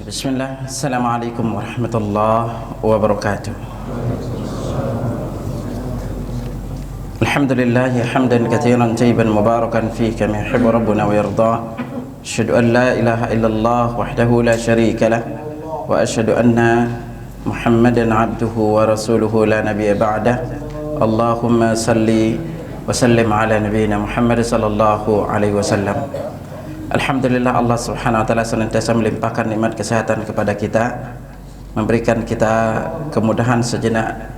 Bismillah. Assalamualaikum warahmatullahi wabarakatuh. Alhamdulillah hamdan katsiran tayyiban mubarakan fihi kama yuhibbu rabbuna wa yarda. Asyhadu an la ilaha illallah wahdahu la syarika lah wa asyhadu anna Muhammadan abduhu wa rasuluhu la nabiyya ba'dah. Allahumma salli wa sallim ala nabiyyina Muhammad sallallahu alaihi wasallam. Alhamdulillah, Allah subhanahu wa ta'ala senantiasa melimpahkan nikmat kesehatan kepada kita, memberikan kita kemudahan sejenak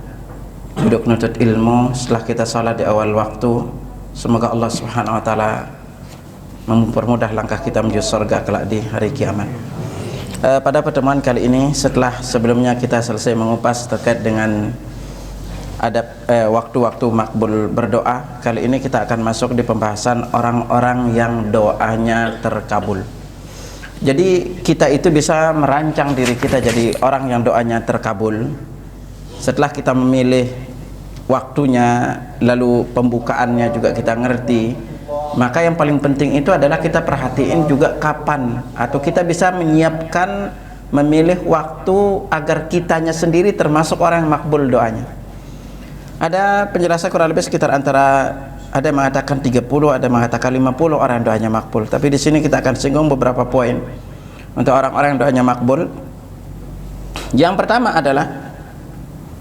duduk menuntut ilmu setelah kita salat di awal waktu. Semoga Allah subhanahu wa ta'ala mempermudah langkah kita menuju surga kelak di hari kiamat. Pada pertemuan kali ini, setelah sebelumnya kita selesai mengupas terkait dengan adab waktu-waktu makbul berdoa, kali ini kita akan masuk di pembahasan orang-orang yang doanya terkabul. Jadi kita itu bisa merancang diri kita jadi orang yang doanya terkabul setelah kita memilih waktunya, lalu pembukaannya juga kita ngerti. Maka yang paling penting itu adalah kita perhatiin juga kapan, atau kita bisa menyiapkan, memilih waktu agar kitanya sendiri termasuk orang yang makbul doanya. Ada penjelasan kurang lebih sekitar antara, ada yang mengatakan 30, ada yang mengatakan 50 orang doanya makbul. Tapi di sini kita akan singgung beberapa poin untuk orang-orang yang doanya makbul. Yang pertama adalah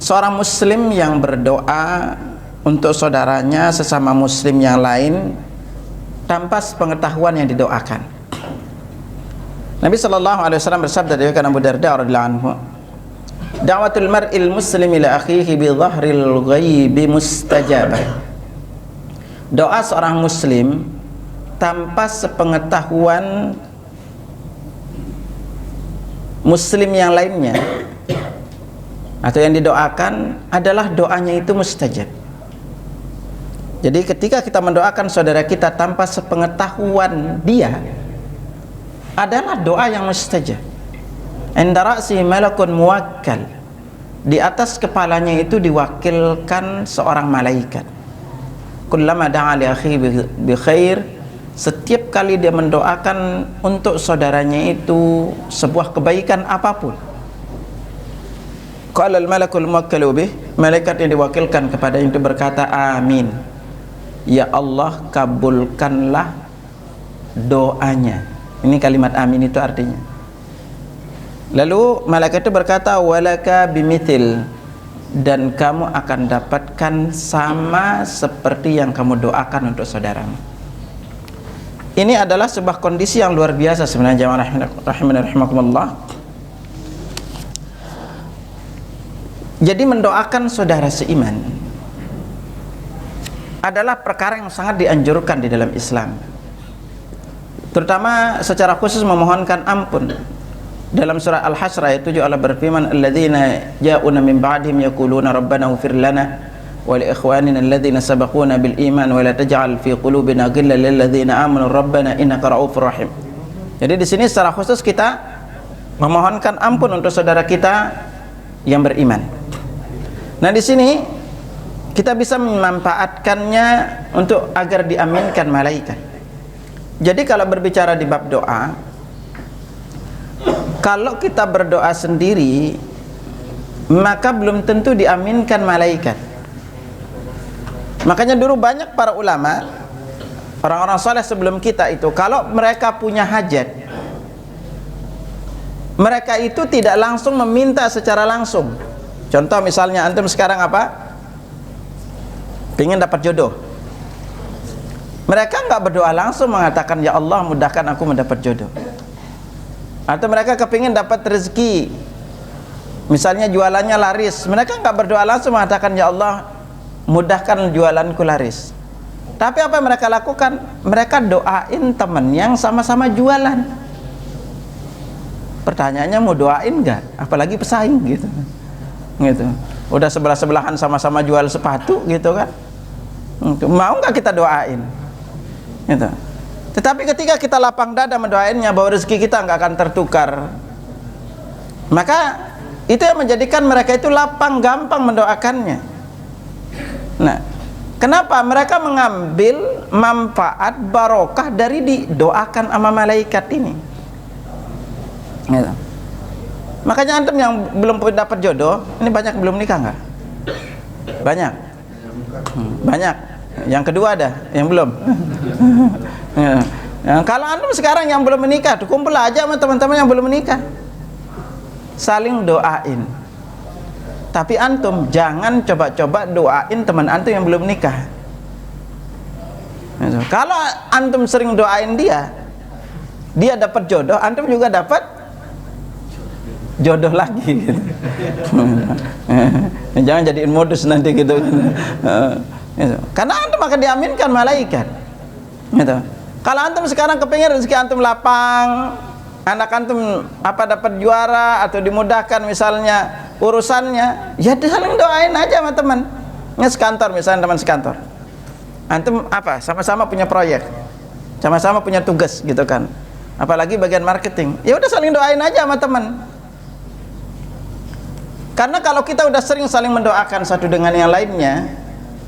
seorang muslim yang berdoa untuk saudaranya sesama muslim yang lain tanpa sepengetahuan yang didoakan. Nabi SAW bersabda dari Abu Darda radhiyallahu anhu, da'watul mar'il muslim ila akhihi bi dhahril ghaibi mustajabah. Doa seorang muslim tanpa sepengetahuan muslim yang lainnya atau yang didoakan adalah doanya itu mustajab. Jadi ketika kita mendoakan saudara kita tanpa sepengetahuan dia, adalah doa yang mustajab. Inda ra'si malakun muwakkal, di atas kepalanya itu diwakilkan seorang malaikat. Kullama da'a li akhi bi khair, setiap kali dia mendoakan untuk saudaranya itu sebuah kebaikan apapun, qala al malakul muwakkalu bih, malaikat yang diwakilkan kepada itu berkata amin, ya Allah kabulkanlah doanya. Ini kalimat amin itu artinya. Lalu malaikat itu berkata walaka bimithil, dan kamu akan dapatkan sama seperti yang kamu doakan untuk saudaramu. Ini adalah sebuah kondisi yang luar biasa sebenarnya, jamaah rahimani rahimakumullah. Jadi mendoakan saudara seiman adalah perkara yang sangat dianjurkan di dalam Islam, terutama secara khusus memohonkan ampun. Dalam surah Al-Hasr ayat 7 Allah berfirman, alladzina ja'una min ba'dihim yaquluna rabbana ighfir lana wa li ikhwanina alladzina sabaquna bil iman wa la taj'al fi qulubina ghillan lil ladzina amanu rabbana innaka ra'ufur rahim. Jadi di sini secara khusus kita memohonkan ampun untuk saudara kita yang beriman. Nah, di sini kita bisa memanfaatkannya untuk agar diaminkan malaikat. Jadi kalau berbicara di bab doa, kalau kita berdoa sendiri, maka belum tentu diaminkan malaikat. Makanya dulu banyak para ulama, orang-orang soleh sebelum kita itu, kalau mereka punya hajat, mereka itu tidak langsung meminta secara langsung. Contoh misalnya antum sekarang apa? Ingin dapat jodoh. Mereka nggak berdoa langsung mengatakan ya Allah mudahkan aku mendapat jodoh. Atau mereka kepingin dapat rezeki, misalnya jualannya laris, mereka nggak berdoa langsung mengatakan ya Allah mudahkan jualanku laris. Tapi apa yang mereka lakukan? Mereka doain teman yang sama-sama jualan. Pertanyaannya, mau doain nggak? Apalagi pesaing gitu. Udah sebelah-sebelahan sama-sama jual sepatu gitu kan, mau nggak kita doain gitu. Tetapi ketika kita lapang dada mendoainnya bahwa rezeki kita nggak akan tertukar, maka itu yang menjadikan mereka itu lapang, gampang mendoakannya. Nah, kenapa mereka mengambil manfaat barokah dari didoakan sama malaikat ini? Gitu. Makanya antum yang belum dapat jodoh, ini banyak belum nikah nggak? Banyak. Banyak. Yang kedua ada, yang belum. Kalau antum sekarang yang belum menikah, tuh kumpul aja sama teman-teman yang belum menikah. Saling doain. Tapi antum jangan coba-coba doain teman antum yang belum nikah. Kalau antum sering doain dia dapat jodoh, antum juga dapat jodoh lagi gitu. Jangan jadiin modus nanti gitu. Karena antum akan diaminkan malaikat gitu. Kalau antum sekarang kepingin rezeki antum lapang, anak antum dapat juara atau dimudahkan misalnya urusannya, ya saling doain aja sama teman sekantor, misalnya teman sekantor, antum sama-sama punya proyek, sama-sama punya tugas gitu kan, apalagi bagian marketing, ya udah saling doain aja sama teman. Karena kalau kita udah sering saling mendoakan satu dengan yang lainnya,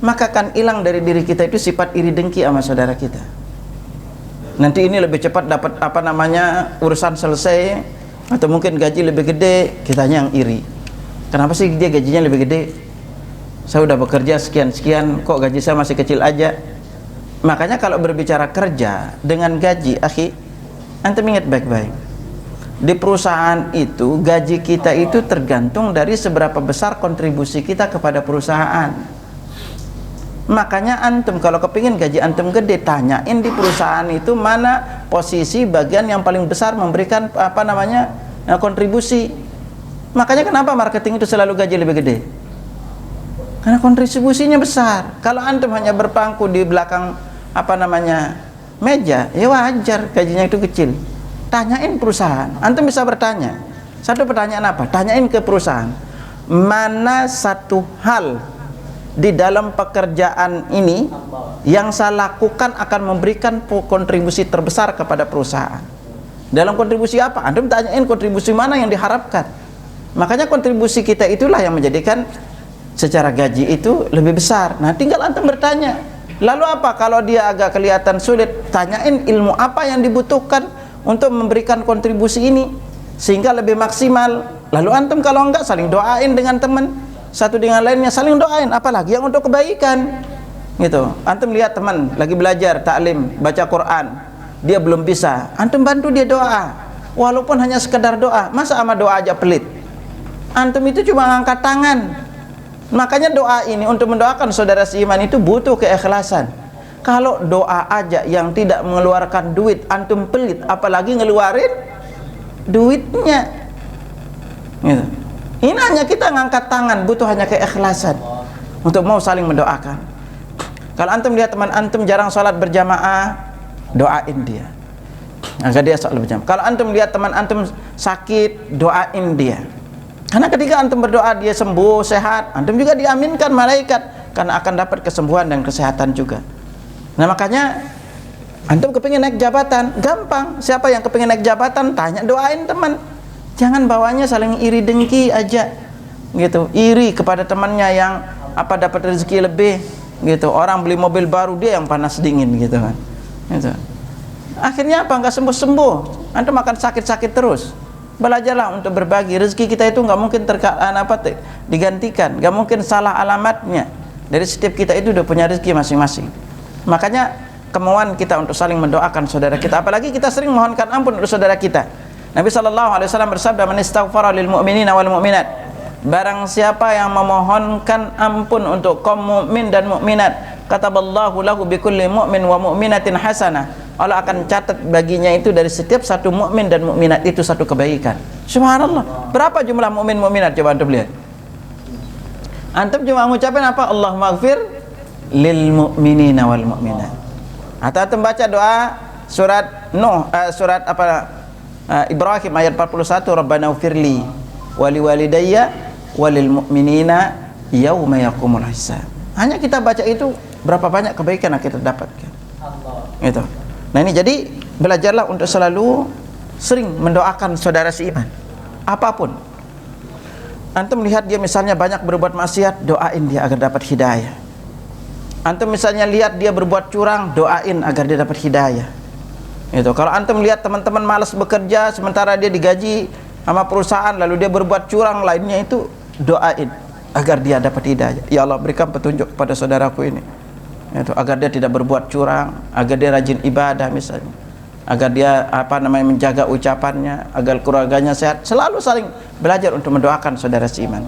maka akan hilang dari diri kita itu sifat iri dengki sama saudara kita. Nanti ini lebih cepat dapat urusan selesai, atau mungkin gaji lebih gede, kitanya yang iri. Kenapa sih dia gajinya lebih gede? Saya udah bekerja sekian-sekian, kok gaji saya masih kecil aja? Makanya kalau berbicara kerja dengan gaji, akhi, antum ingat baik-baik. Di perusahaan itu, gaji kita itu tergantung dari seberapa besar kontribusi kita kepada perusahaan. Makanya antum kalau kepingin gaji antum gede, tanyain di perusahaan itu mana posisi bagian yang paling besar memberikan kontribusi. Makanya kenapa marketing itu selalu gaji lebih gede? Karena kontribusinya besar. Kalau antum hanya berpangku di belakang meja, ya wajar gajinya itu kecil. Tanyain perusahaan. Antum bisa bertanya. Satu pertanyaan apa? Tanyain ke perusahaan. Mana satu hal di dalam pekerjaan ini yang saya lakukan akan memberikan kontribusi terbesar kepada perusahaan? Dalam kontribusi apa? Antum tanyain kontribusi mana yang diharapkan. Makanya kontribusi kita itulah yang menjadikan secara gaji itu lebih besar. Nah, tinggal antum bertanya. Lalu apa kalau dia agak kelihatan sulit? Tanyain ilmu apa yang dibutuhkan untuk memberikan kontribusi ini sehingga lebih maksimal. Lalu antum kalau enggak saling doain dengan teman, satu dengan lainnya saling doain, apalagi yang untuk kebaikan gitu. Antum lihat teman lagi belajar taklim, baca Quran, dia belum bisa, antum bantu dia doa, walaupun hanya sekedar doa. Masa sama doa aja pelit? Antum itu cuma angkat tangan. Makanya doa ini untuk mendoakan saudara seiman itu butuh keikhlasan. Kalau doa aja yang tidak mengeluarkan duit antum pelit, apalagi ngeluarin duitnya gitu. Ini hanya kita ngangkat tangan, butuh hanya keikhlasan untuk mau saling mendoakan. Kalau antum lihat teman antum jarang sholat berjamaah, doain dia agar dia sholat berjamaah. Kalau antum lihat teman antum sakit, doain dia. Karena ketika antum berdoa dia sembuh, sehat, antum juga diaminkan malaikat karena akan dapat kesembuhan dan kesehatan juga. Nah, makanya antum kepingin naik jabatan, gampang. Siapa yang kepingin naik jabatan, tanya, doain teman. Jangan bawanya saling iri dengki aja gitu, iri kepada temannya yang dapat rezeki lebih gitu. Orang beli mobil baru, dia yang panas dingin gitu kan gitu. Akhirnya apa? Nggak sembuh-sembuh, antum akan sakit-sakit terus. Belajarlah untuk berbagi. Rezeki kita itu nggak mungkin digantikan, nggak mungkin salah alamatnya. Dari setiap kita itu udah punya rezeki masing-masing. Makanya kemauan kita untuk saling mendoakan saudara kita, apalagi kita sering mohonkan ampun untuk saudara kita. Nabi SAW bersabda, "Man istaghfara lil mu'minina wal mu'minat." Barang siapa yang memohonkan ampun untuk kaum mukmin dan mukminat, kataballahu lahu bikulli mu'min wa mu'minatin hasanah. Allah akan catat baginya itu dari setiap satu mukmin dan mukminat itu satu kebaikan. Subhanallah. Berapa jumlah mukmin mukminat? Coba antum lihat. Antum cuma ngucapin apa? Allahumma ighfir lil mu'minina wal mu'minat. Atau antum baca doa surat Ibrahim ayat 41, Rabbana ighfirli wa liwalidayya walil mu'minina yauma yaqumul hisab. Hanya kita baca itu berapa banyak kebaikan yang kita dapatkan. Gitu. Nah, ini jadi belajarlah untuk selalu sering mendoakan saudara seiman. Apapun. Antum melihat dia misalnya banyak berbuat maksiat, doain dia agar dapat hidayah. Antum misalnya lihat dia berbuat curang, doain agar dia dapat hidayah. Itu. Kalau antum lihat teman-teman malas bekerja sementara dia digaji sama perusahaan lalu dia berbuat curang lainnya, itu doain agar dia dapat hidayah. Ya Allah, berikan petunjuk kepada saudaraku ini, itu agar dia tidak berbuat curang, agar dia rajin ibadah misalnya, agar dia menjaga ucapannya, agar keluarganya sehat. Selalu saling belajar untuk mendoakan saudara seiman.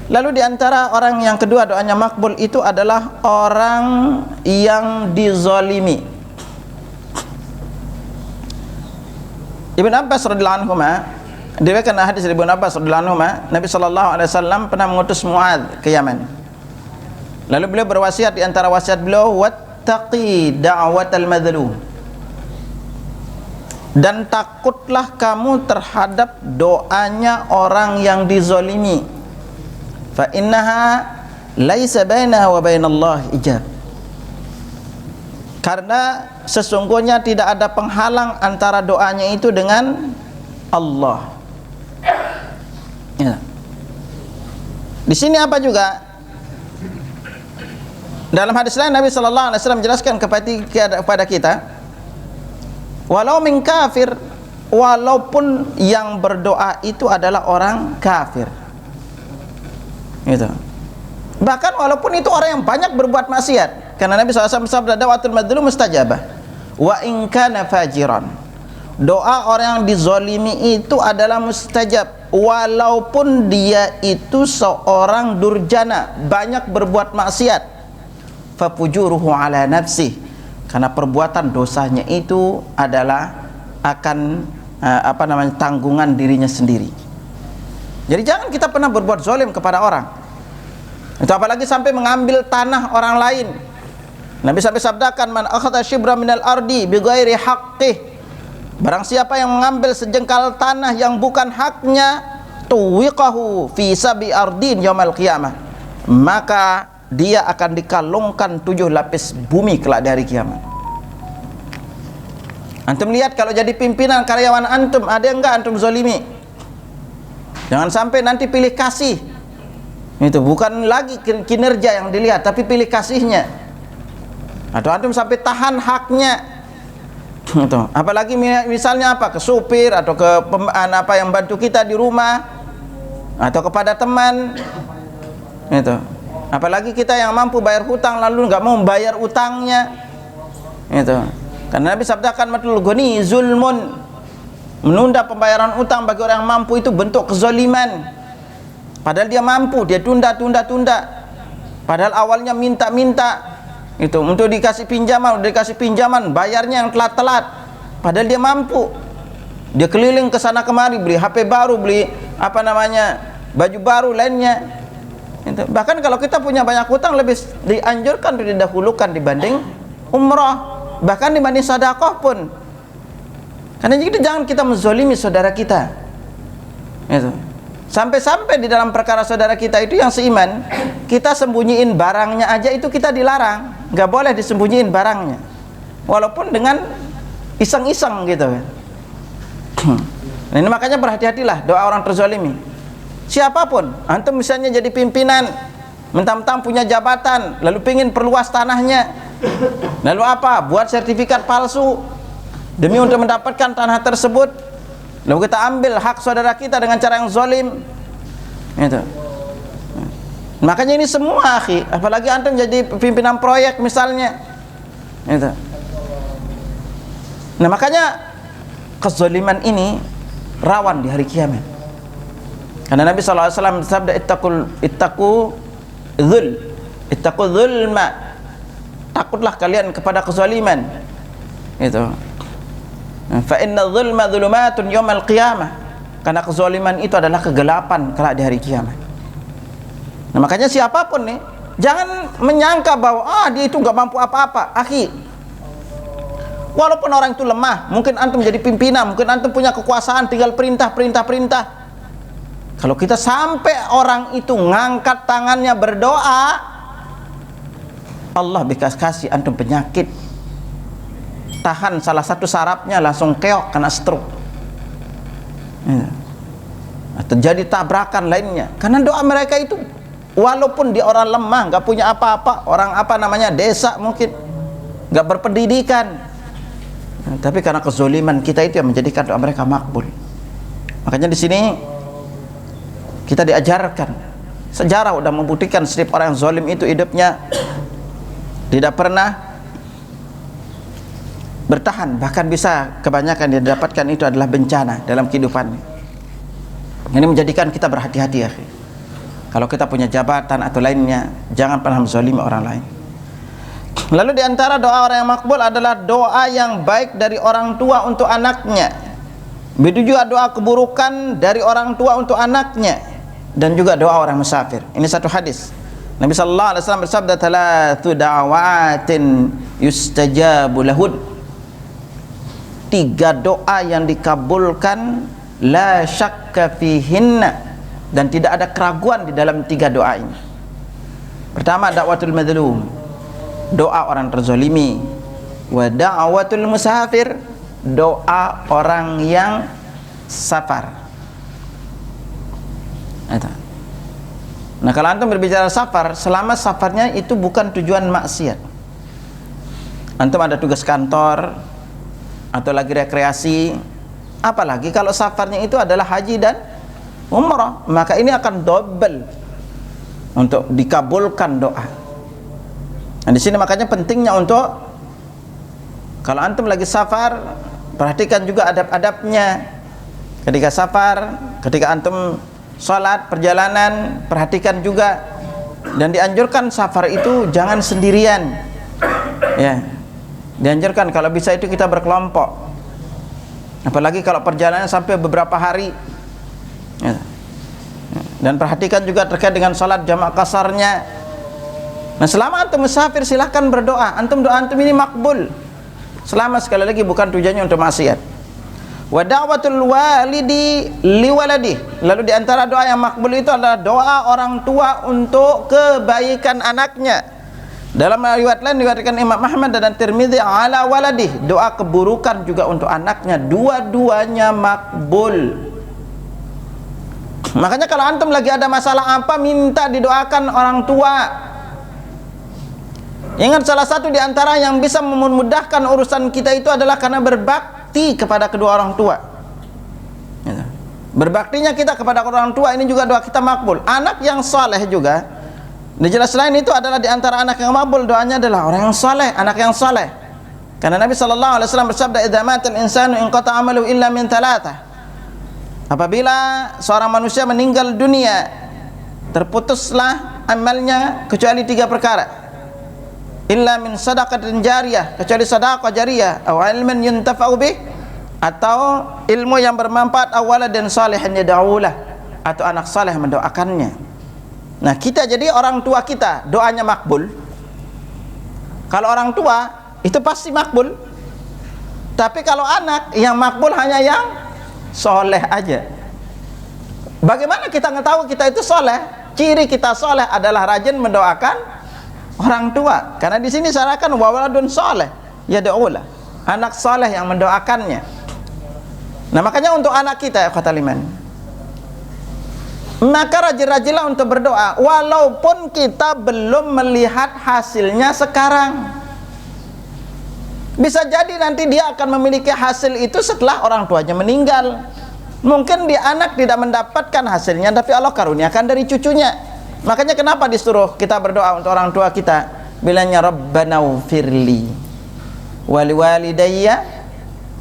Lalu diantara orang yang kedua doanya makbul itu adalah orang yang dizalimi. Ibn Abbas radhiyallahu anhu, diriwayatkan hadis dari Ibn Abbas radhiyallahu anhu, Nabi sallallahu alaihi wasallam pernah mengutus Muadz ke Yaman. Lalu beliau berwasiat, di antara wasiat beliau, wattaqi da'watal madlum, dan takutlah kamu terhadap doanya orang yang dizalimi. Fa innaha laisa bainaha wa bainallah ijab, karena sesungguhnya tidak ada penghalang antara doanya itu dengan Allah. Ya. Di sini apa juga? Dalam hadis lain Nabi sallallahu alaihi wasallam menjelaskan kepada kita, walau min kafir, walaupun yang berdoa itu adalah orang kafir. Gitu. Bahkan walaupun itu orang yang banyak berbuat maksiat, karena Nabi SAW bersabda, da'watul madlum mustajabah wa in kana fajiran, doa orang yang dizalimi itu adalah mustajab walaupun dia itu seorang durjana, banyak berbuat maksiat. Fafujuruhu ala nafsih, karena perbuatan dosanya itu adalah akan tanggungan dirinya sendiri. Jadi jangan kita pernah berbuat zalim kepada orang. Itu apalagi sampai mengambil tanah orang lain. Nabi sampai sabdakan, man akhadha shibra minal ardi bighairi haqqih, barang siapa yang mengambil sejengkal tanah yang bukan haknya, tuwiqahu fi sabi ardin yaumal qiyamah, maka dia akan dikalungkan 7 lapis bumi kelak di hari kiamat. Antum lihat kalau jadi pimpinan karyawan antum, ada enggak antum zalimi? Jangan sampai nanti pilih kasih. Itu bukan lagi kinerja yang dilihat, tapi pilih kasihnya. Atau antum sampai tahan haknya. Itu. Apalagi misalnya ke supir atau ke yang bantu kita di rumah atau kepada teman. Itu. Apalagi kita yang mampu bayar hutang lalu nggak mau bayar utangnya. Itu. Karena Nabi sabdakan, matul ghani zulmun, menunda pembayaran utang bagi orang yang mampu itu bentuk kezaliman. Padahal dia mampu, dia tunda. Padahal awalnya minta itu untuk dikasih pinjaman, bayarnya yang telat. Padahal dia mampu. Dia keliling ke sana kemari, beli HP baru, beli baju baru lainnya. Itu. Bahkan kalau kita punya banyak hutang, lebih dianjurkan untuk didahulukan dibanding umrah, bahkan dibanding sedekah pun. Karena jadi jangan kita menzalimi saudara kita. Itu. Sampai-sampai di dalam perkara saudara kita itu yang seiman, kita sembunyiin barangnya aja itu kita dilarang. Nggak boleh disembunyiin barangnya, walaupun dengan iseng-iseng gitu. Nah, ini makanya berhati-hatilah doa orang terzalimi. Siapapun, antum misalnya jadi pimpinan, mentang-mentang punya jabatan, lalu pingin perluas tanahnya, lalu buat sertifikat palsu demi untuk mendapatkan tanah tersebut, lalu kita ambil hak saudara kita dengan cara yang zalim. Itu. Makanya ini semua, akhi, apalagi antum jadi pimpinan proyek misalnya. Itu. Nah, makanya kezaliman ini rawan di hari kiamat. Karena Nabi SAW bersabda, ittaqu zulma, takutlah kalian kepada kezaliman. Itu. Fa inna zulma zulumatun yaumal qiyamah, karena kezaliman itu adalah kegelapan kelak di hari kiamat. Nah, makanya siapapun nih, jangan menyangka bahwa dia itu nggak mampu apa-apa, akhi. Walaupun orang itu lemah, mungkin antum jadi pimpinan, mungkin antum punya kekuasaan, tinggal perintah. Kalau kita sampai orang itu ngangkat tangannya berdoa, Allah kasih antum penyakit, tahan salah satu sarafnya langsung keok, kena stroke, atau jadi tabrakan lainnya. Karena doa mereka itu, walaupun dia orang lemah, nggak punya apa-apa, orang desa mungkin, nggak berpendidikan, tapi karena kezaliman kita itu yang menjadikan doa mereka makbul. Makanya di sini kita diajarkan, sejarah sudah membuktikan setiap orang yang zalim itu hidupnya tidak pernah bertahan, bahkan bisa kebanyakan dia dapatkan itu adalah bencana dalam kehidupannya. Ini menjadikan kita berhati-hati ya. Kalau kita punya jabatan atau lainnya, jangan pernah menzalimi orang lain. Lalu diantara doa orang yang makbul adalah doa yang baik dari orang tua untuk anaknya. Begitu juga doa keburukan dari orang tua untuk anaknya, dan juga doa orang musafir. Ini satu hadis. Nabi sallallahu alaihi wasallam bersabda, "Thalathu da'awatin yustajabu lahun." 3 doa yang dikabulkan, la syakka fihinna, dan tidak ada keraguan di dalam 3 doa ini. Pertama, da'watul madlum, doa orang terzalimi. Wa da'watul musafir, doa orang yang safar. Nah, kalau antum berbicara safar, selama safarnya itu bukan tujuan maksiat, antum ada tugas kantor atau lagi rekreasi, apalagi kalau safarnya itu adalah haji dan umrah, maka ini akan double untuk dikabulkan doa. Nah, di sini makanya pentingnya untuk kalau antum lagi safar, perhatikan juga adab-adabnya. Ketika safar, ketika antum sholat perjalanan, perhatikan juga. Dan dianjurkan safar itu jangan sendirian, ya. Dianjurkan kalau bisa itu kita berkelompok, apalagi kalau perjalanan sampai beberapa hari, ya. Dan perhatikan juga terkait dengan sholat jamak qasarnya. Nah, selama antum musafir silahkan berdoa, doa antum ini makbul, selama sekali lagi bukan tujuannya untuk maksiat. Wa da'watul walidi liwaladi, lalu diantara doa yang makbul itu adalah doa orang tua untuk kebaikan anaknya. Dalam riwayat lain diriwayatkan Imam Ahmad dan Tirmidzi, ala waladih, doa keburukan juga untuk anaknya, dua-duanya makbul. Makanya kalau antum lagi ada masalah apa, minta didoakan orang tua. Ingat, salah satu di antara yang bisa memudahkan urusan kita itu adalah karena berbakti kepada kedua orang tua. Berbaktinya kita kepada orang tua, ini juga doa kita makbul. Anak yang saleh juga, dijelas lain itu adalah di antara anak yang makbul, doanya adalah orang yang saleh, anak yang saleh. Karena Nabi sallallahu alaihi wasallam bersabda, "Idza matal insanu inqata 'amaluhu illa min thalathah." Apabila seorang manusia meninggal dunia, terputuslah amalnya kecuali 3 perkara. Illa min shadaqatin jariyah, kecuali sedekah jariyah, atau ilmin yuntafa'u bih, atau ilmu yang bermanfaat, awala dan salihin yad'ulah, atau anak saleh mendoakannya. Nah, kita jadi orang tua kita doanya makbul. Kalau orang tua itu pasti makbul. Tapi kalau anak, yang makbul hanya yang soleh aja. Bagaimana kita ngetahui kita itu soleh? Ciri kita soleh adalah rajin mendoakan orang tua. Karena di sini syaratkan waladun soleh yad'ulah, anak soleh yang mendoakannya. Nah, makanya untuk anak kita ya khawatir iman, maka rajin-rajinlah untuk berdoa walaupun kita belum melihat hasilnya sekarang. Bisa jadi nanti dia akan memiliki hasil itu setelah orang tuanya meninggal. Mungkin dia anak tidak mendapatkan hasilnya, tapi Allah karuniakan dari cucunya. Makanya kenapa disuruh kita berdoa untuk orang tua kita? Bilangnya Rabbana ufirli wali walidayya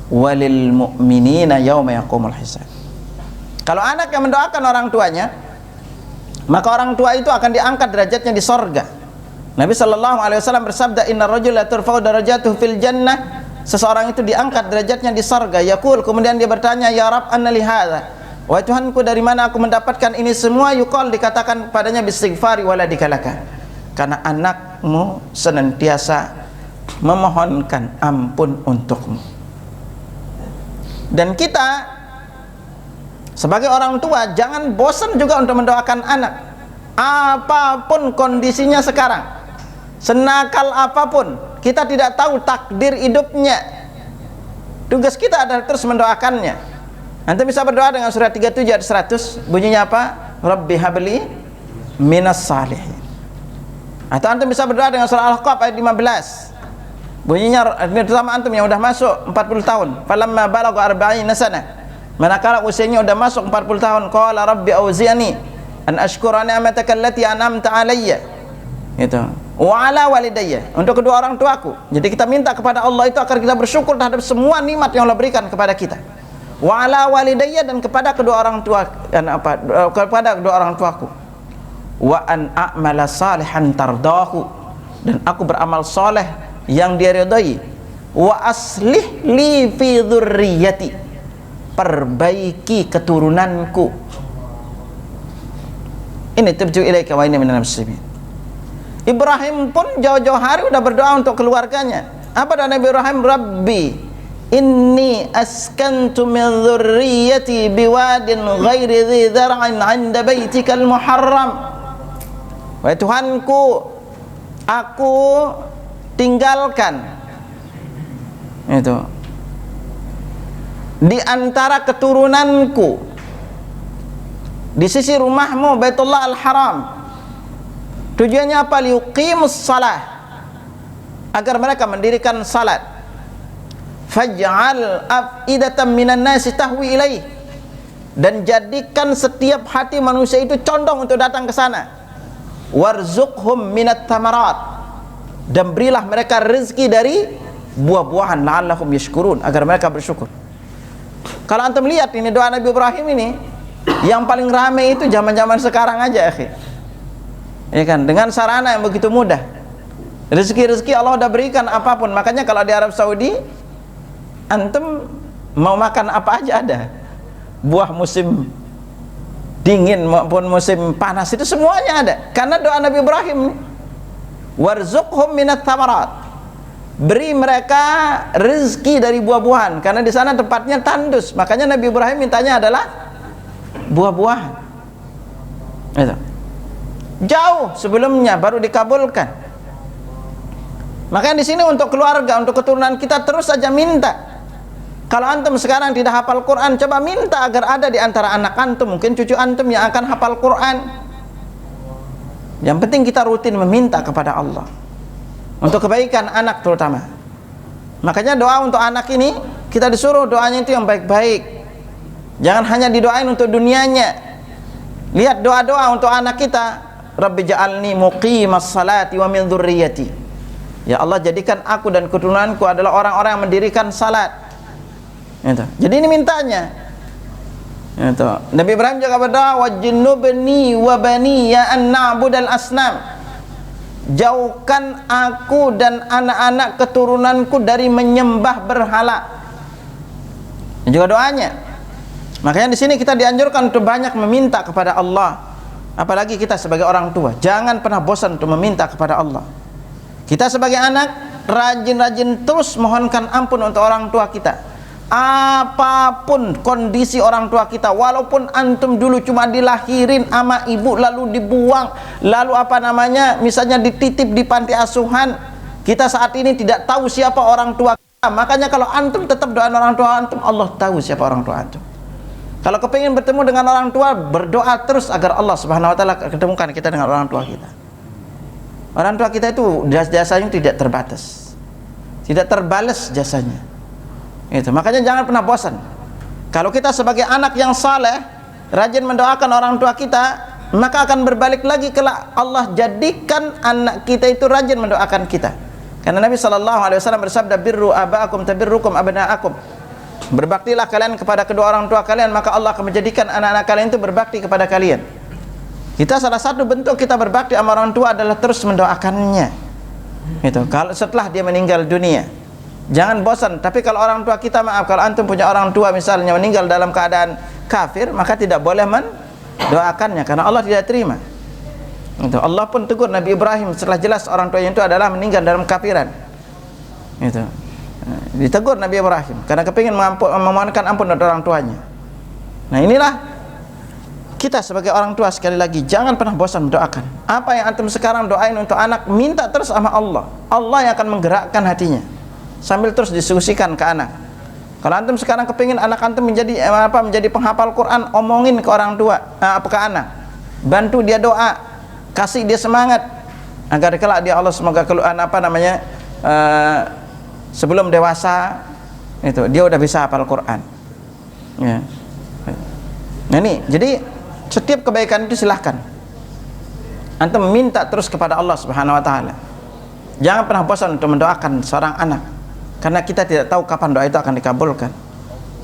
walil mu'minina yauma yaqumul hisab. Kalau anak yang mendoakan orang tuanya, maka orang tua itu akan diangkat derajatnya di sorga. Nabi sallallahu alaihi wasallam bersabda, "Inna rajula turfa'u darajatuhu fil jannah." Seseorang itu diangkat derajatnya di sorga. Yaqul, kemudian dia bertanya, "Ya Rabb, anna li hadza?" Wahai Tuhanku, dari mana aku mendapatkan ini semua? Yuqal, dikatakan padanya, "Bistighfari waladika laka." Karena anakmu senantiasa memohonkan ampun untukmu. Dan kita sebagai orang tua jangan bosan juga untuk mendoakan anak. Apapun kondisinya sekarang, senakal apapun, kita tidak tahu takdir hidupnya. Tugas kita adalah terus mendoakannya. Antum bisa berdoa dengan surah 37 ayat 100, bunyinya apa? Rabbi habli minas salihin. Atau antum bisa berdoa dengan surah Al-Ahqaf ayat 15, bunyinya, ini terutama antum yang sudah masuk 40 tahun, falamma balagha arba'ina sana, Manakala usianya sudah masuk 40 tahun, qala rabbi auzi'ni an ashkura ni'mataka allati an'amta alayya. Itu. Wa ala walidayya, untuk kedua orang tuaku. Jadi kita minta kepada Allah itu agar kita bersyukur terhadap semua nikmat yang Allah berikan kepada kita. Wa ala walidayya, dan kepada kedua orang tua, dan kepada kedua orang tuaku. Wa an a'mala salihan tardahu, dan aku beramal soleh yang dia ridai. Wa aslih li fi dzurriyyati, perbaiki keturunanku. Ini tubtu ilaika wa inni minal muslimin. Ibrahim pun jauh-jauh hari udah berdoa untuk keluarganya. Apa doa Nabi Ibrahim? Rabbi inni askantu min dzurriyyati biwadin ghairi dzi zar'in 'inda baitikal muharram. Wahai Tuhanku, aku tinggalkan itu di antara keturunanku di sisi rumahmu Baitullah Al-Haram. Tujuannya apa? Liuqimus salah, agar mereka mendirikan salat. Faj'al af'idatan minan nasi tahwi ilaih, dan jadikan setiap hati manusia itu condong untuk datang ke sana. Warzuqhum minat tamarat, dan berilah mereka rezeki dari buah-buahan, la'allahum yashkurun, agar mereka bersyukur. Kalau antum lihat ini doa Nabi Ibrahim ini, yang paling ramai itu zaman-zaman sekarang aja, akhi. Ya kan, dengan sarana yang begitu mudah. Rezeki-rezeki Allah udah berikan apapun. Makanya kalau di Arab Saudi, antum mau makan apa aja ada. Buah musim dingin maupun musim panas itu semuanya ada. Karena doa Nabi Ibrahim, warzuqhum minat thamarat, beri mereka rezeki dari buah-buahan, karena di sana tempatnya tandus. Makanya Nabi Ibrahim mintanya adalah buah-buahan. Itu. Jauh sebelumnya baru dikabulkan. Makanya di sini untuk keluarga, untuk keturunan kita terus saja minta. Kalau antum sekarang tidak hafal Quran, coba minta agar ada di antara anak antum, mungkin cucu antum yang akan hafal Quran. Yang penting kita rutin meminta kepada Allah untuk kebaikan anak terutama. Makanya doa untuk anak ini kita disuruh doanya itu yang baik-baik. Jangan hanya didoain untuk dunianya. Lihat doa-doa untuk anak kita. Rabbi ja'alni muqimas salati wa min dzurriyyati. Ya Allah, jadikan aku dan keturunanku adalah orang-orang yang mendirikan salat. Itu. Jadi ini mintanya. Itu. Nabi Ibrahim juga berdoa, wajnubni wa baniya an na'budal asnam. Jauhkan aku dan anak-anak keturunanku dari menyembah berhala. Ini juga doanya. Makanya di sini kita dianjurkan untuk banyak meminta kepada Allah. Apalagi kita sebagai orang tua, jangan pernah bosan untuk meminta kepada Allah. Kita sebagai anak, rajin-rajin terus mohonkan ampun untuk orang tua kita. Apapun kondisi orang tua kita, walaupun antum dulu cuma dilahirin sama ibu lalu dibuang, lalu misalnya dititip di panti asuhan, kita saat ini tidak tahu siapa orang tua kita. Makanya kalau antum tetap doain orang tua antum, Allah tahu siapa orang tua antum. Kalau kepingin bertemu dengan orang tua, berdoa terus agar Allah Subhanahu wa taala ketemukan kita dengan orang tua kita. Orang tua kita itu jasanya tidak terbatas, tidak terbalas jasanya. Itu. Makanya jangan pernah bosan. Kalau kita sebagai anak yang saleh, rajin mendoakan orang tua kita, maka akan berbalik lagi kelak Allah jadikan anak kita itu rajin mendoakan kita. Karena Nabi SAW bersabda, birru aba'akum tabirrukum abna'akum. Berbaktilah kalian kepada kedua orang tua kalian, maka Allah akan menjadikan anak-anak kalian itu berbakti kepada kalian. Kita salah satu bentuk kita berbakti sama orang tua adalah terus mendoakannya. Itu. Kalau setelah dia meninggal dunia, jangan bosan. Tapi kalau orang tua kita, maaf, kalau antum punya orang tua misalnya meninggal dalam keadaan kafir, maka tidak boleh mendoakannya, karena Allah tidak terima. Itu. Allah pun tegur Nabi Ibrahim setelah jelas orang tuanya itu adalah meninggal dalam kafiran. Itu. Ditegur Nabi Ibrahim karena kepingin memohonkan ampun dari orang tuanya. Nah, inilah kita sebagai orang tua, sekali lagi jangan pernah bosan mendoakan. Apa yang antum sekarang doain untuk anak, minta terus sama Allah. Allah yang akan menggerakkan hatinya sambil terus diskusikan ke anak. Kalau antum sekarang kepingin anak antum menjadi penghafal Quran, omongin ke orang tua, ke anak, bantu dia doa, kasih dia semangat agar kelak dia Allah semoga sebelum dewasa itu dia udah bisa hafal Quran. Ya. Nah ini, jadi setiap kebaikan itu silahkan antum minta terus kepada Allah Subhanahu wa taala. Jangan pernah bosan untuk mendoakan seorang anak, karena kita tidak tahu kapan doa itu akan dikabulkan.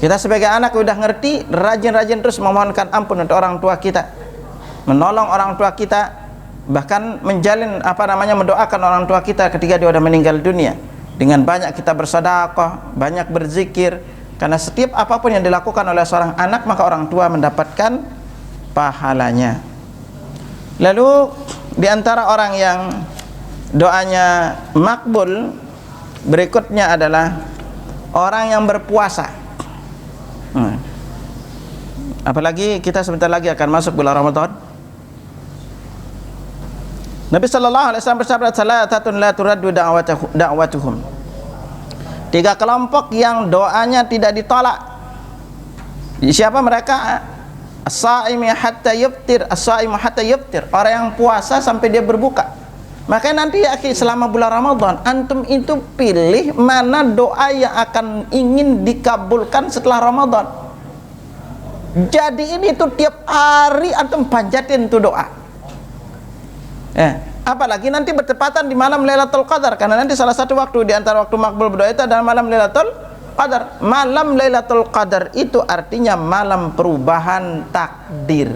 Kita sebagai anak udah ngerti, rajin-rajin terus memohonkan ampun untuk orang tua kita, menolong orang tua kita, bahkan menjalin mendoakan orang tua kita ketika dia sudah meninggal dunia. Dengan banyak kita bersedekah, banyak berzikir, karena setiap apapun yang dilakukan oleh seorang anak maka orang tua mendapatkan pahalanya. Lalu di antara orang yang doanya makbul berikutnya adalah orang yang berpuasa. Apalagi kita sebentar lagi akan masuk bulan Ramadan. Nabi sallallahu alaihi wasallam bersabda, "Salatatun la turaddu da'watuhum." 3 kelompok yang doanya tidak ditolak. Siapa mereka? As-saimi hatta yuftir, as-saimu hatta yuftir. Orang yang puasa sampai dia berbuka. Makanya nanti ya selama bulan Ramadan antum itu pilih mana doa yang akan ingin dikabulkan setelah Ramadan. Jadi ini tuh tiap hari antum panjatin tuh doa. Apalagi nanti bertepatan di malam Lailatul Qadar, karena nanti salah satu waktu di antara waktu makbul berdoa itu adalah malam Lailatul Qadar. Malam Lailatul Qadar itu artinya malam perubahan takdir.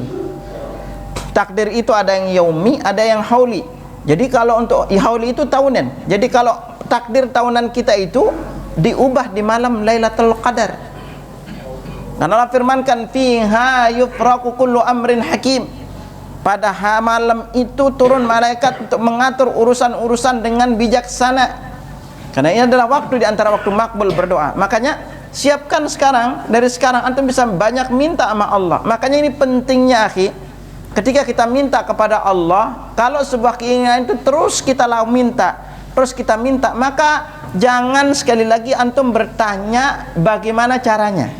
Takdir itu ada yang yaumi, ada yang hauli. Jadi kalau untuk hauli itu tahunan. Jadi kalau takdir tahunan kita itu diubah di malam Lailatul Qadar. Dan Allah firmankan, "Fiha yufraqu kullu amrin hakim." Pada malam itu turun malaikat untuk mengatur urusan-urusan dengan bijaksana. Karena ini adalah waktu di antara waktu makbul berdoa. Makanya siapkan sekarang, dari sekarang antum bisa banyak minta sama Allah. Makanya ini pentingnya akhi, ketika kita minta kepada Allah, kalau sebuah keinginan itu terus kita minta, maka jangan sekali lagi antum bertanya bagaimana caranya.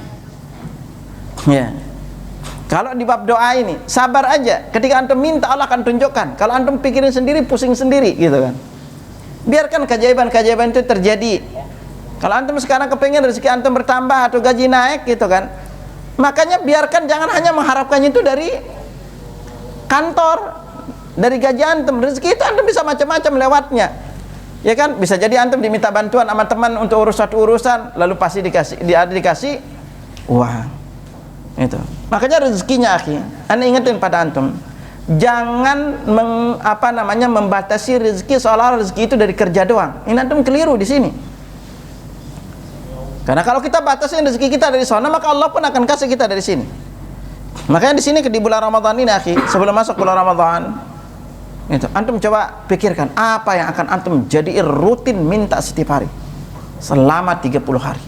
Kalau di bab doa ini sabar aja, ketika antum minta Allah akan tunjukkan. Kalau antum pikirin sendiri, pusing sendiri gitu kan. Biarkan keajaiban-keajaiban itu terjadi. Kalau antum sekarang kepengen rezeki antum bertambah atau gaji naik gitu kan, makanya biarkan, jangan hanya mengharapkannya itu dari kantor, dari gaji antum. Rezeki itu antum bisa macam-macam lewatnya, ya kan. Bisa jadi antum diminta bantuan sama teman untuk urus satu urusan, lalu pasti dikasih uang. Itu makanya rezekinya akhi, anda ingetin pada antum, jangan membatasi rezeki seolah rezeki itu dari kerja doang. Ini antum keliru di sini. Karena kalau kita batasin rezeki kita dari sana, maka Allah pun akan kasih kita dari sini. Makanya di sini di bulan Ramadan ini akhi, sebelum masuk bulan Ramadan itu antum coba pikirkan apa yang akan antum jadiin rutin minta setiap hari selama 30 hari.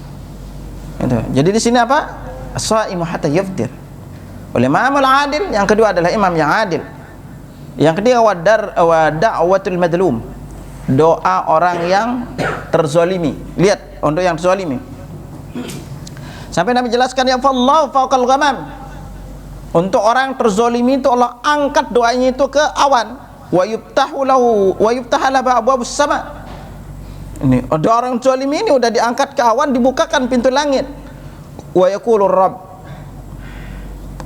Itu. Jadi di sini apa? As-saimu hatta yuftir. Wal imamul adil, yang kedua adalah imam yang adil. Yang ketiga wa da'watul madlum, doa orang yang terzalimi. Lihat, untuk yang terzalimi. Sampai Nabi jelaskan, ya fallahu fawqal ghamam. Untuk orang terzalimi itu Allah angkat doanya itu ke awan. Wa yuftahu lahu wa yuftahala abwabus sama. Ini ada orang zalimi ini udah diangkat ke awan, dibukakan pintu langit. Wa yaqulur rabb,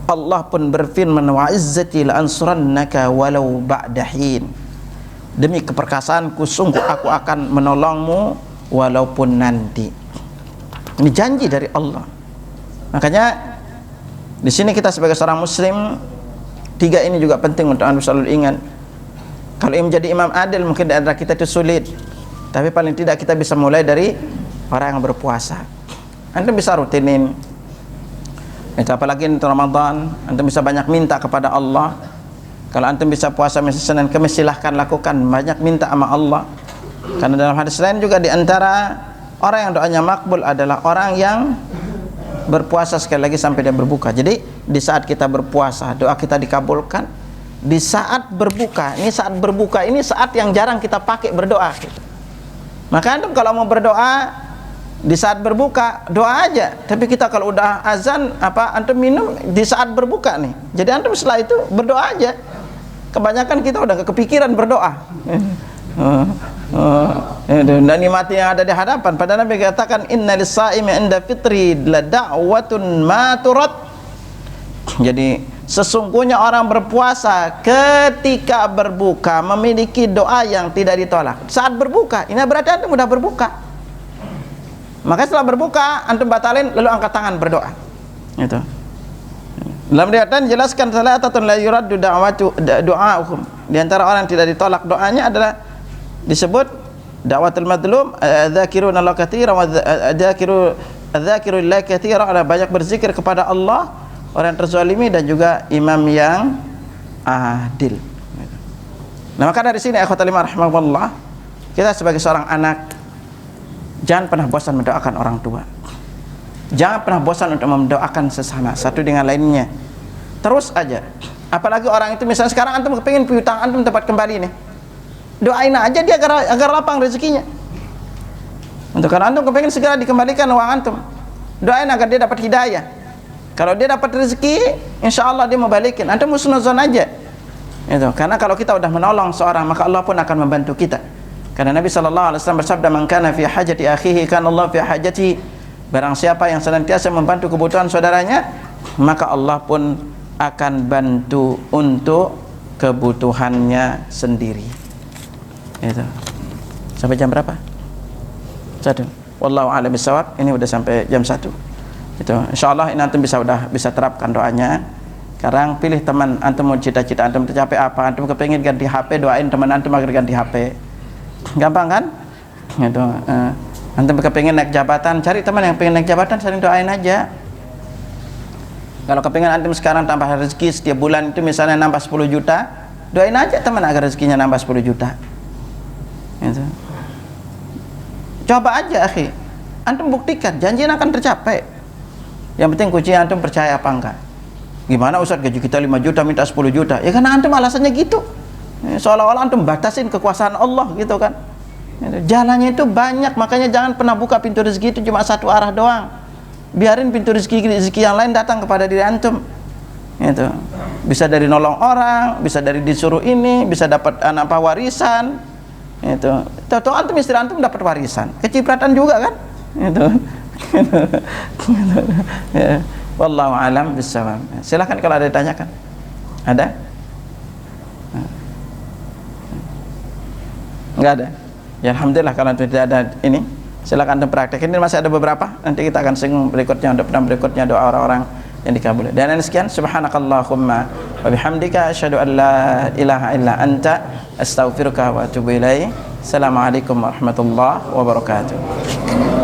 Allah pun berfirman, wa izzati la ansurannaka walau ba'da hin. Demi keperkasaanku sungguh aku akan menolongmu walaupun nanti. Ini janji dari Allah. Makanya di sini kita sebagai seorang muslim, 3 ini juga penting untuk anda selalu ingat. Kalau ingin menjadi imam adil mungkin di antara kita itu sulit, tapi paling tidak kita bisa mulai dari orang yang berpuasa. Anda bisa rutinin itu, apalagi di Ramadan antum bisa banyak minta kepada Allah. Kalau antum bisa puasa Senin Kamis, silahkan lakukan, banyak minta sama Allah. Karena dalam hadis lain juga di antara orang yang doanya makbul adalah orang yang berpuasa sekali lagi sampai dia berbuka. Jadi di saat kita berpuasa doa kita dikabulkan. Di saat berbuka ini saat yang jarang kita pakai berdoa gitu. Maka antum kalau mau berdoa di saat berbuka doa aja, tapi kita kalau udah azan antum minum di saat berbuka nih, jadi antum setelah itu berdoa aja. Kebanyakan kita udah kepikiran berdoa. Dan nikmat yang ada di hadapan. Padahal Nabi katakan, inna lis-saimi 'inda fitri la da'watun ma turad. Jadi sesungguhnya orang berpuasa ketika berbuka memiliki doa yang tidak ditolak. Saat berbuka, ini berarti antum sudah berbuka. Maka setelah berbuka antum batalin lalu angkat tangan berdoa. Itu. Dalam riwayat jelaskan salatatun la yuraddu du'a'uhum. Di antara orang yang tidak ditolak doanya adalah disebut da'watul madlum, dzakiruna Allah katsiran wa dzakiru lillahi katsiran, ada banyak berzikir kepada Allah, orang yang terzalimi, dan juga imam yang adil. Nah, maka dari sini ikhwatul iman rahimakumullah, kita sebagai seorang anak jangan pernah bosan mendoakan orang tua. Jangan pernah bosan untuk mendoakan sesama satu dengan lainnya. Terus aja. Apalagi orang itu misalnya sekarang antum kepingin piutang antum tempat kembali nih. Doain aja dia agar lapang rezekinya. Untuk karena antum kepingin segera dikembalikan uang antum, doain agar dia dapat hidayah. Kalau dia dapat rezeki, insya Allah dia mau balikin. Antum husnuzon aja. Itu. Karena kalau kita udah menolong seorang, maka Allah pun akan membantu kita. Karena Nabi SAW bersabda, "Man kana fi hajati akhihi kana Allah fi hajati." Barang siapa yang senantiasa membantu kebutuhan saudaranya, maka Allah pun akan bantu untuk kebutuhannya sendiri. Itu. Sampai jam berapa? 1. Wallahu a'lam bishawab. Ini udah sampai jam 1. Itu. Insyaallah ini antum bisa terapkan doanya. Sekarang pilih teman antum, mau cita-cita antum tercapai apa? Antum kepengin ganti HP, doain teman antum agar ganti HP. Gampang kan? Itu. Antum kepingin naik jabatan, cari teman yang pengen naik jabatan, saling doain aja. Kalau kepingin antum sekarang tambah rezeki setiap bulan itu misalnya nambah 10 juta, doain aja teman agar rezekinya nambah 10 juta. Gitu. Coba aja akhi, antum buktikan janjinya akan tercapai. Yang penting kuncinya antum percaya apa enggak. Gimana Ustaz, gaji kita 5 juta minta 10 juta? Ya karena antum alasannya gitu, seolah-olah antum batasin kekuasaan Allah gitu kan. Jalannya itu banyak, makanya jangan pernah buka pintu rezeki itu cuma satu arah doang. Biarin pintu rezeki yang lain datang kepada diri antum. Itu bisa dari nolong orang, bisa dari disuruh ini, bisa dapat warisan. Itu tahu antum istri antum dapat warisan, kecipratan juga kan. Itu. Ya. Wallahu alam bissawab. Silakan kalau ada ditanyakan. Ada? Enggak ada. Ya alhamdulillah, kalau tidak ada ini silakan antum praktek. Ini masih ada beberapa, nanti kita akan singgung berikutnya, untuk berikutnya doa orang-orang yang dikabuli. Dan sekian, subhanakallahumma wa bihamdika asyhadu an la ilaha illa anta astaghfiruka wa atubu ilaik. Assalamualaikum warahmatullahi wabarakatuh.